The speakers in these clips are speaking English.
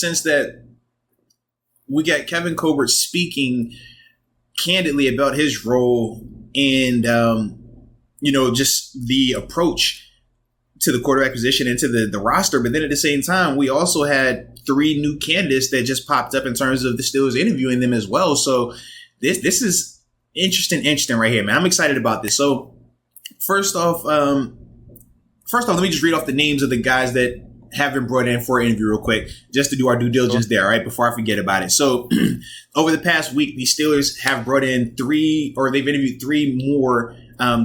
sense that we got Kevin Colbert speaking candidly about his role and, just the approach to the quarterback position and to the roster. But then at the same time, we also had 3 new candidates that just popped up in terms of the Steelers interviewing them as well. So this is interesting right here, man. I'm excited about this. So first off, let me just read off the names of the guys that have been brought in for an interview real quick, just to do our due diligence there, right, before I forget about it. So over the past week, the Steelers have brought in they've interviewed 3 more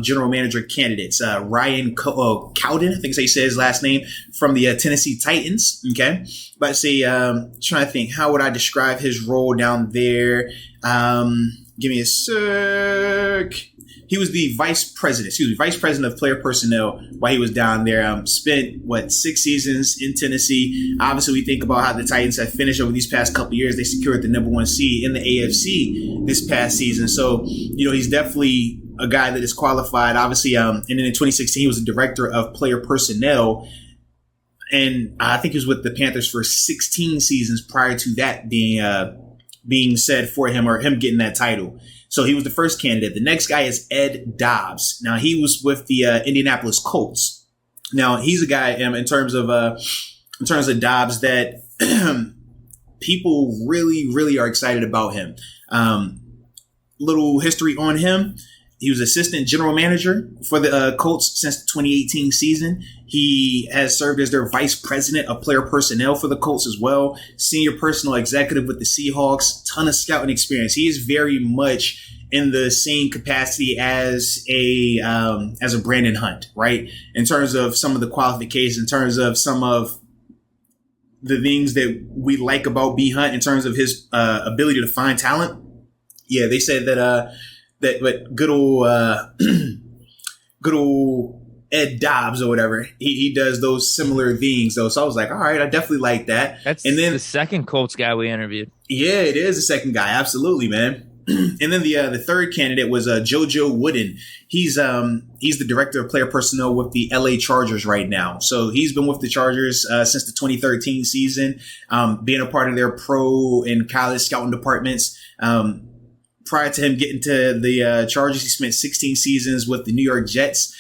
general manager candidates. Ryan Cowden, I think that's how you say his last name, from the Tennessee Titans. Okay. But trying to think, how would I describe his role down there? Give me a sec. He was the vice president of player personnel while he was down there. Spent 6 seasons in Tennessee. Obviously, we think about how the Titans have finished over these past couple of years. They secured the number 1 seed in the AFC this past season. So, he's definitely a guy that is qualified. Obviously, and then in 2016, he was the director of player personnel. And I think he was with the Panthers for 16 seasons prior to that being said for him, or him getting that title. So he was the first candidate. The next guy is Ed Dobbs. Now, he was with the Indianapolis Colts. Now, he's a guy in terms of Dobbs that people really, really are excited about him. Little history on him. He was assistant general manager for the Colts since the 2018 season. He has served as their vice president of player personnel for the Colts as well. Senior personal executive with the Seahawks. Ton of scouting experience. He is very much in the same capacity as a Brandon Hunt, right? In terms of some of the qualifications, in terms of some of the things that we like about B Hunt, in terms of his ability to find talent. Yeah, they said but good old Ed Dobbs or whatever, he does those similar things though. So I was like, all right, I definitely like that. That's and then the second Colts guy we interviewed. Yeah, it is the second guy. Absolutely, man. And then the third candidate was JoJo Wooden. He's the director of player personnel with the LA Chargers right now. So he's been with the Chargers since the 2013 season, being a part of their pro and college scouting departments. Prior to him getting to the Chargers, he spent 16 seasons with the New York Jets.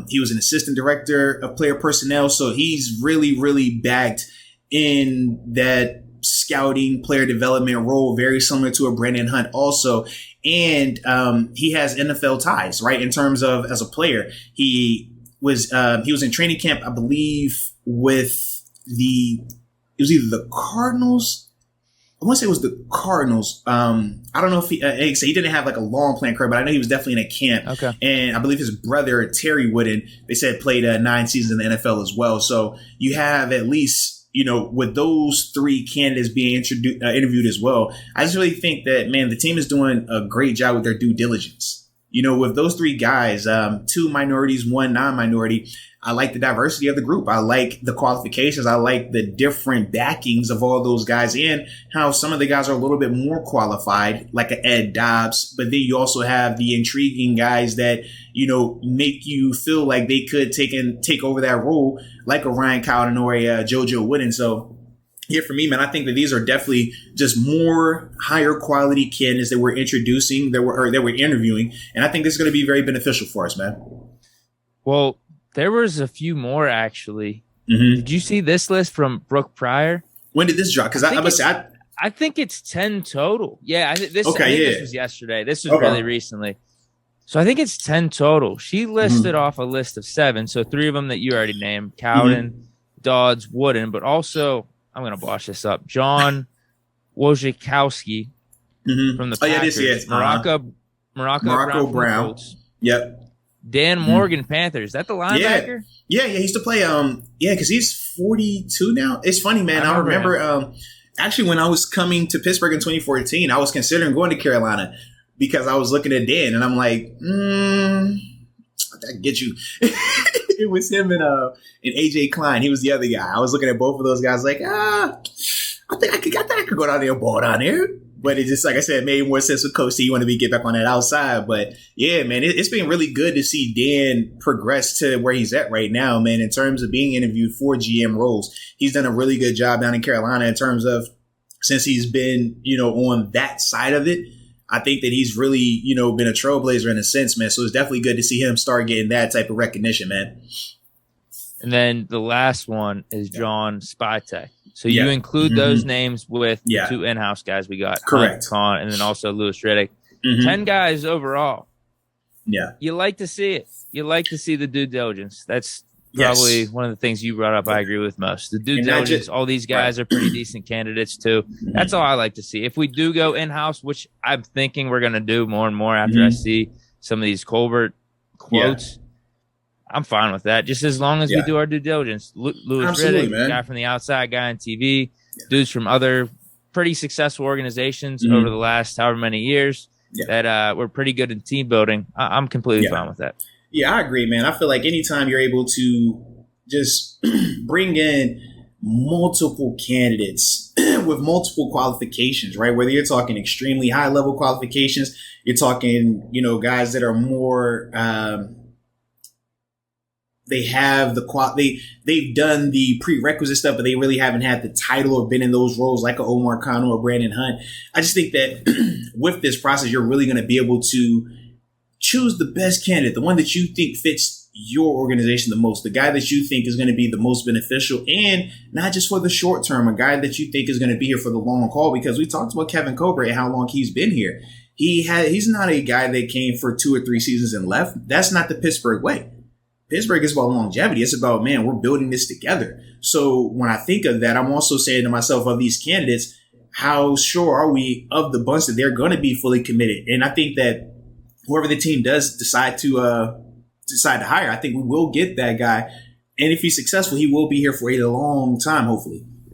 He was an assistant director of player personnel. So he's really, really backed in that scouting player development role, very similar to a Brandon Hunt also. And he has NFL ties, right? In terms of as a player, he was in training camp, I believe, with it was either the Cardinals. I want to say it was the Cardinals. I don't know if he didn't have like a long playing career, but I know he was definitely in a camp. Okay. And I believe his brother, Terry Wooden, they said played 9 seasons in the NFL as well. So you have at least, with those 3 candidates being interviewed as well, I just really think that, man, the team is doing a great job with their due diligence. With those 3 guys, 2 minorities, 1 non-minority, I like the diversity of the group. I like the qualifications. I like the different backings of all those guys and how some of the guys are a little bit more qualified, like an Ed Dobbs. But then you also have the intriguing guys that, make you feel like they could take over that role, like a Ryan Cowden or a JoJo Wooden. So here for me, man, I think that these are definitely just more higher quality candidates that we're introducing, that we're interviewing. And I think this is going to be very beneficial for us, man. Well, there was a few more, actually. Mm-hmm. Did you see this list from Brooke Pryor? When did this drop? Because I think it's 10 total. Yeah, this was yesterday. This was really recently. So I think it's 10 total. She listed off a list of 7. So 3 of them that you already named, Cowden, Dodds, Wooden, but also, I'm going to bosh this up, John Wojciechowski from the Packers. Yes. Morocco Brown. Yep. Dan Morgan, Panthers. Is that the linebacker? Yeah. He used to play. Because he's 42 now. It's funny, man. I remember actually when I was coming to Pittsburgh in 2014, I was considering going to Carolina because I was looking at Dan, and I'm like, I get you. It was him and AJ Klein. He was the other guy. I was looking at both of those guys, like, I think I could go down there and ball down there. But it just, like I said, made more sense with Coach T. You want to get back on that outside. But yeah, man, it's been really good to see Dan progress to where he's at right now, man, in terms of being interviewed for GM roles. He's done a really good job down in Carolina in terms of, since he's been, on that side of it. I think that he's really, been a trailblazer in a sense, man. So it's definitely good to see him start getting that type of recognition, man. And then the last one is John Spytek. So you include those names with the 2 in-house guys we got. Correct. Hunt, and then also Lewis Riddick. 10 guys overall. Yeah. You like to see it. You like to see the due diligence. That's probably one of the things you brought up I agree with most. The due diligence, all these guys are pretty decent candidates too. That's all I like to see. If we do go in-house, which I'm thinking we're going to do more and more after I see some of these Colbert quotes, I'm fine with that. Just as long as we do our due diligence. Lewis Riddick, guy from the outside, guy on TV, dudes from other pretty successful organizations over the last however many years that were pretty good in team building. I'm completely fine with that. Yeah, I agree, man. I feel like anytime you're able to just bring in multiple candidates with multiple qualifications, right? Whether you're talking extremely high level qualifications, you're talking, guys that are more, they have they've done the prerequisite stuff, but they really haven't had the title or been in those roles like a Omar Khan or Brandon Hunt. I just think that with this process, you're really going to be able to choose the best candidate, the one that you think fits your organization the most, the guy that you think is going to be the most beneficial, and not just for the short term, a guy that you think is going to be here for the long haul. Because we talked about Kevin Colbert and how long he's been here. He's not a guy that came for 2 or 3 seasons and left. That's not the Pittsburgh way. Pittsburgh is about longevity. It's about, man, we're building this together. So when I think of that, I'm also saying to myself, of these candidates, how sure are we of the bunch that they're going to be fully committed? And I think that whoever the team does decide to hire, I think we will get that guy. And if he's successful, he will be here for a long time, hopefully.